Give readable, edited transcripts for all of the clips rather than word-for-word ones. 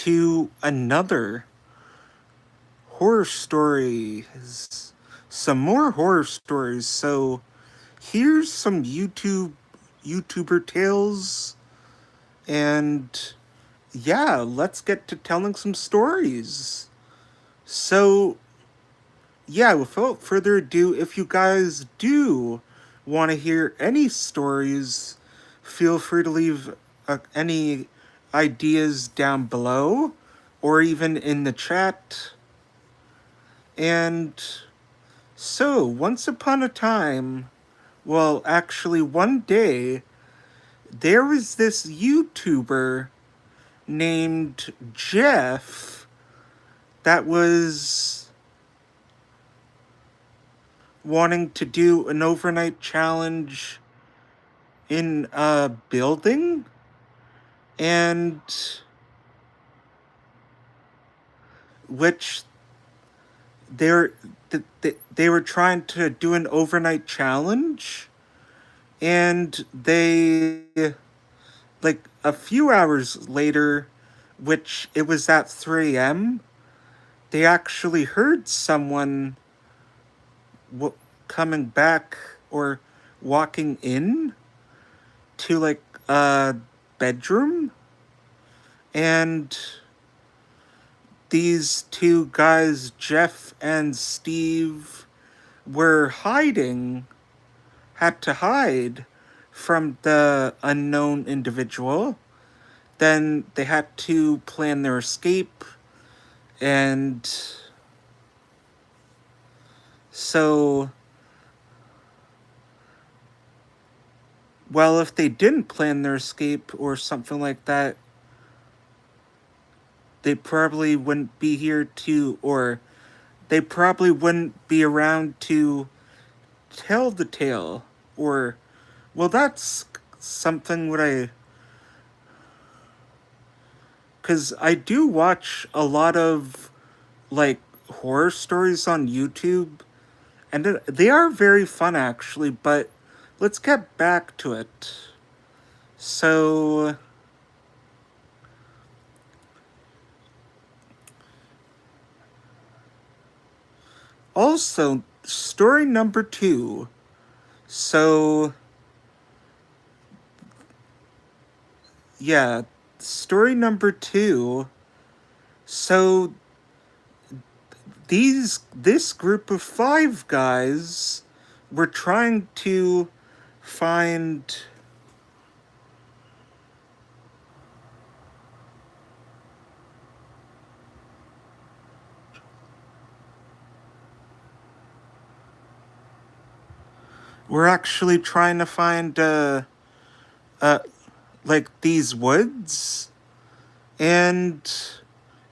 to another horror story. Some more horror stories. So here's some YouTuber tales, and yeah, let's get to telling some stories. So yeah, without further ado, if you guys do want to hear any stories, feel free to leave any ideas down below or even in the chat. And so, once upon a time, well, actually, one day, there was this YouTuber named Jeff that was wanting to do an overnight challenge in a building, and which they're they were trying to do an overnight challenge, and they, like, a few hours later, which it was at 3 a.m., they actually heard someone coming back or walking in to, like, a bedroom, and these two guys, Jeff and Steve, were had to hide from the unknown individual. Then they had to plan their escape, and so, well, if they didn't plan their escape or something like that, they probably wouldn't be here to, or they probably wouldn't be around to tell the tale. Or, well, that's something because I do watch a lot of, like, horror stories on YouTube, and they are very fun, actually, but let's get back to it. So, also, story number 2. So, yeah, story number 2. So, this group of 5 guys were trying to find we're actually trying to find like, these woods, and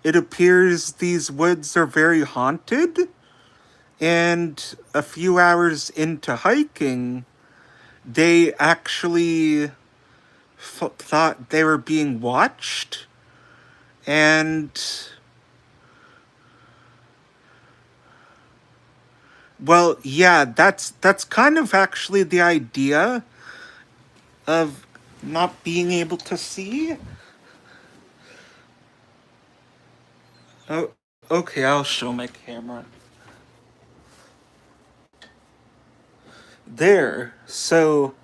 it appears these woods are very haunted, and a few hours into hiking, they actually thought they were being watched, and, well, yeah, that's kind of actually the idea of not being able to see. Oh, okay, I'll show my camera. There. So,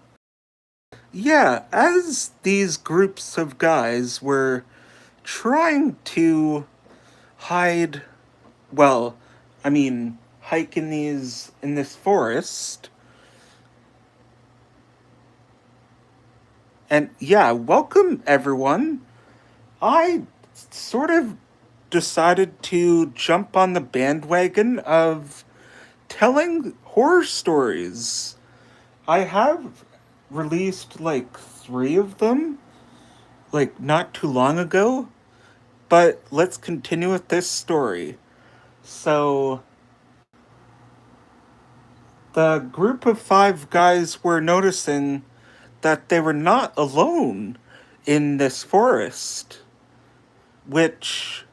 yeah, as these groups of guys were trying to hide, well, I mean, hike in this forest. And yeah, welcome everyone. I sort of decided to jump on the bandwagon of telling horror stories. I have released like 3 of them, like, not too long ago, but let's continue with this story. So, the group of 5 guys were noticing that they were not alone in this forest, which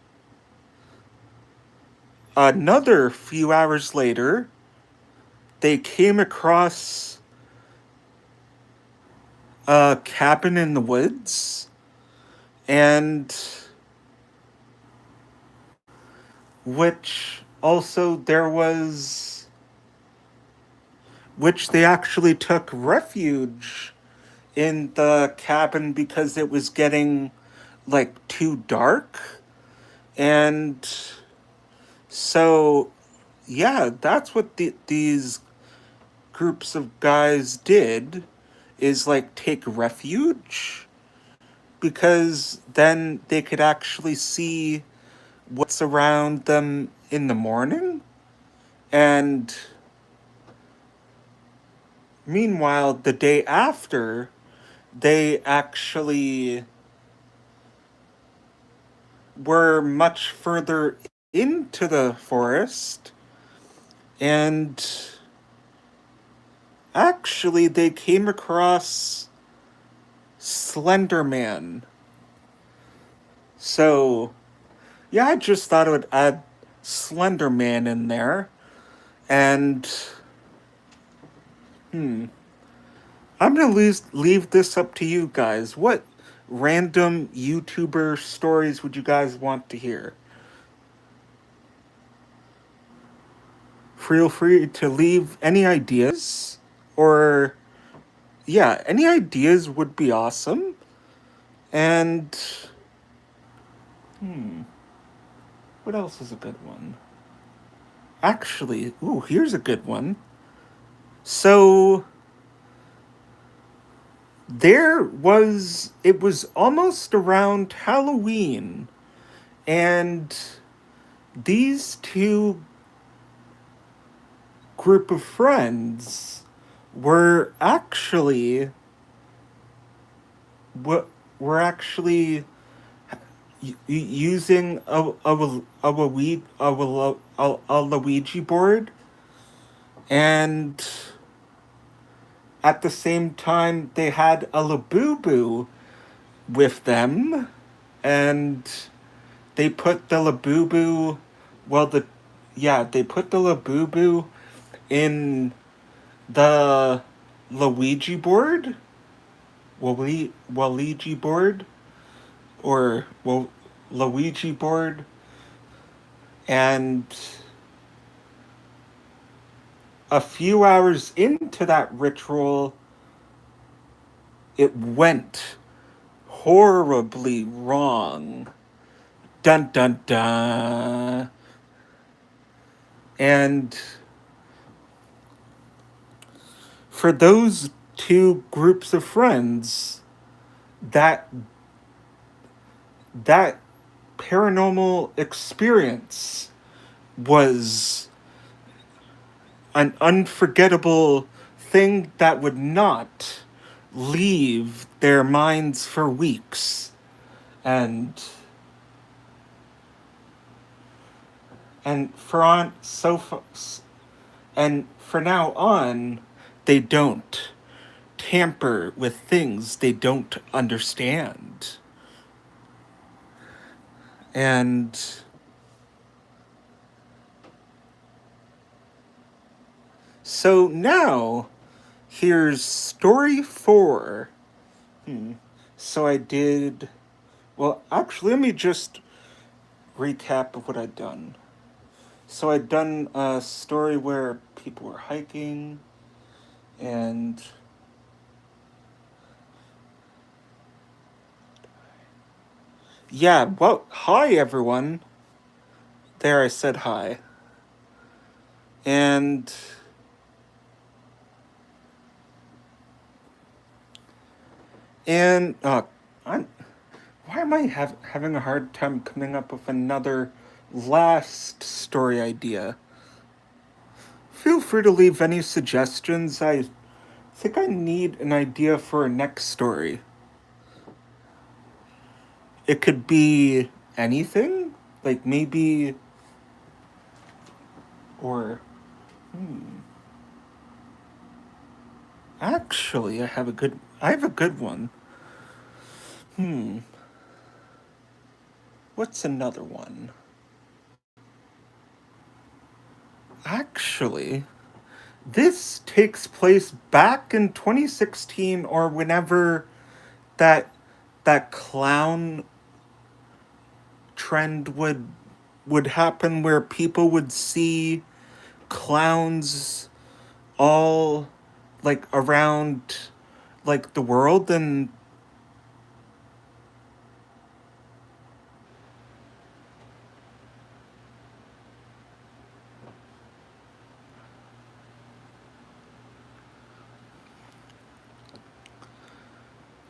another few hours later, they came across a cabin in the woods, and which also there was, which they actually took refuge in the cabin because it was getting like too dark. And so, yeah, that's what these groups of guys did, is like take refuge, because then they could actually see what's around them in the morning. And meanwhile, the day after, they actually were much further into the forest, and actually they came across Slender Man. So, yeah, I just thought I would add Slender Man in there. And, I'm going to leave this up to you guys. What random YouTuber stories would you guys want to hear? Feel free to leave any ideas, or, yeah, any ideas would be awesome. And, what else is a good one? Actually, ooh, here's a good one. So, it was almost around Halloween, and these two group of friends were actually what were actually using a Luigi board, and at the same time they had a Labubu with them, and they put the Labubu, well, they put the Labubu in the Luigi board, Waluigi board, or Luigi board, and a few hours into that ritual, it went horribly wrong. Dun dun dun. And for those two groups of friends, that that paranormal experience was an unforgettable thing that would not leave their minds for weeks. And for on so far, and for now on, they don't tamper with things they don't understand. And so now, here's story 4. So I did. Well, actually, let me just recap of what I'd done. So I'd done a story where people were hiking, and yeah, well, hi everyone. There, I said hi. And I'm why am I having a hard time coming up with another last story idea? Feel free to leave any suggestions. I think I need an idea for a next story. It could be anything, like maybe, or actually, I have a good one. What's another one? Actually, this takes place back in 2016, or whenever that clown trend would would happen where people would see clowns all like around like the world, and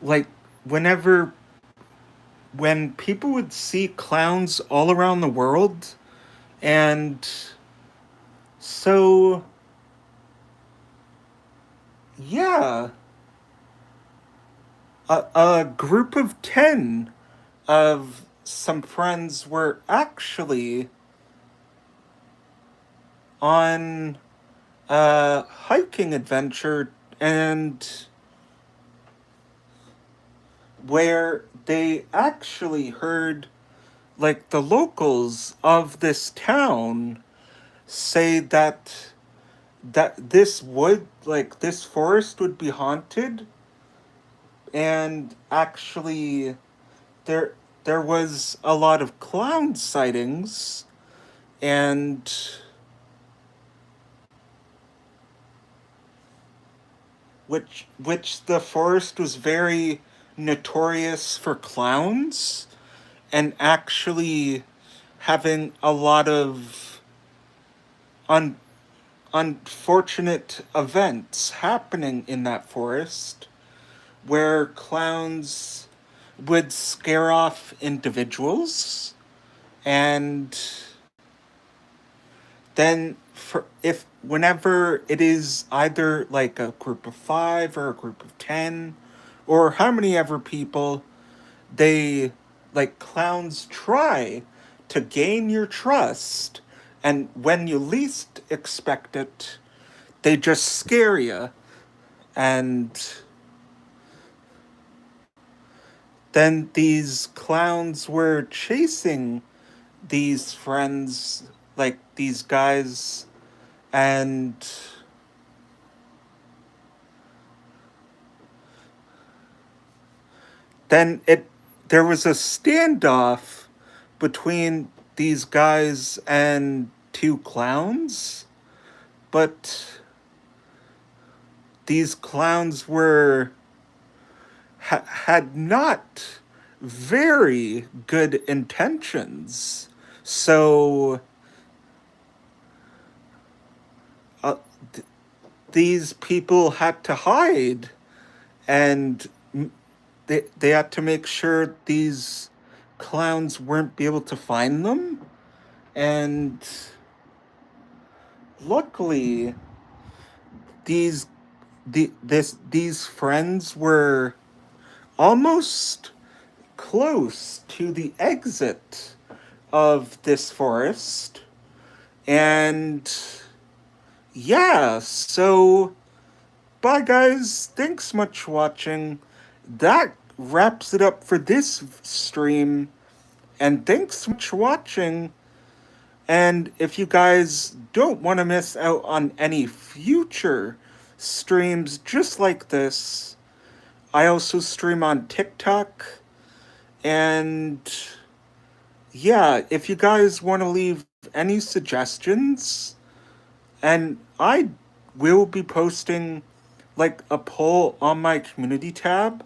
like whenever when people would see clowns all around the world. And so yeah, a group of 10 of some friends were actually on a hiking adventure, and where they actually heard like the locals of this town say that this forest would be haunted, and actually there there was a lot of clown sightings, and which the forest was very notorious for clowns, and actually having a lot of un, unfortunate events happening in that forest, where clowns would scare off individuals, and then for if whenever it is either like a group of 5 or a group of 10 or how many ever people, they like clowns try to gain your trust, and when you least expect it they just scare you, and then these clowns were chasing these friends, like these guys, and then it there was a standoff between these guys and two clowns, but these clowns had not very good intentions. So uh, th- these people had to hide, and they had to make sure these clowns weren't be able to find them. And luckily, these these friends were almost close to the exit of this forest. And yeah, so bye guys. Thanks much for watching. That wraps it up for this stream. And thanks much for watching. And if you guys don't want to miss out on any future streams just like this, I also stream on TikTok. And yeah, if you guys want to leave any suggestions, and I will be posting like a poll on my community tab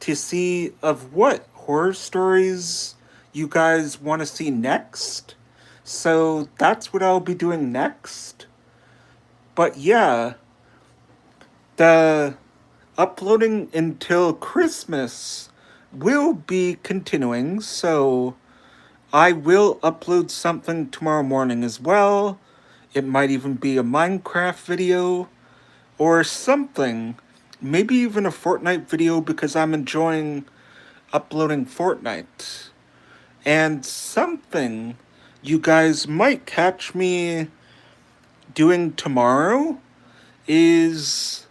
to see of what horror stories you guys want to see next. So that's what I'll be doing next. But yeah, the uploading until Christmas will be continuing, so I will upload something tomorrow morning as well. It might even be a Minecraft video or something. Maybe even a Fortnite video because I'm enjoying uploading Fortnite. And something you guys might catch me doing tomorrow is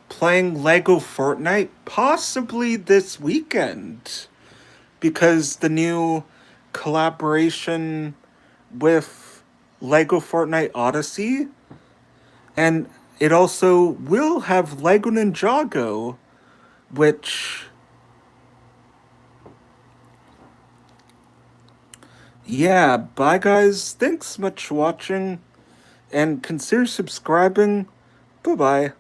playing Lego Fortnite, possibly this weekend, because the new collaboration with Lego Fortnite Odyssey, and it also will have Lego Ninjago, which Yeah, bye guys. Thanks much for watching and consider subscribing. Bye bye.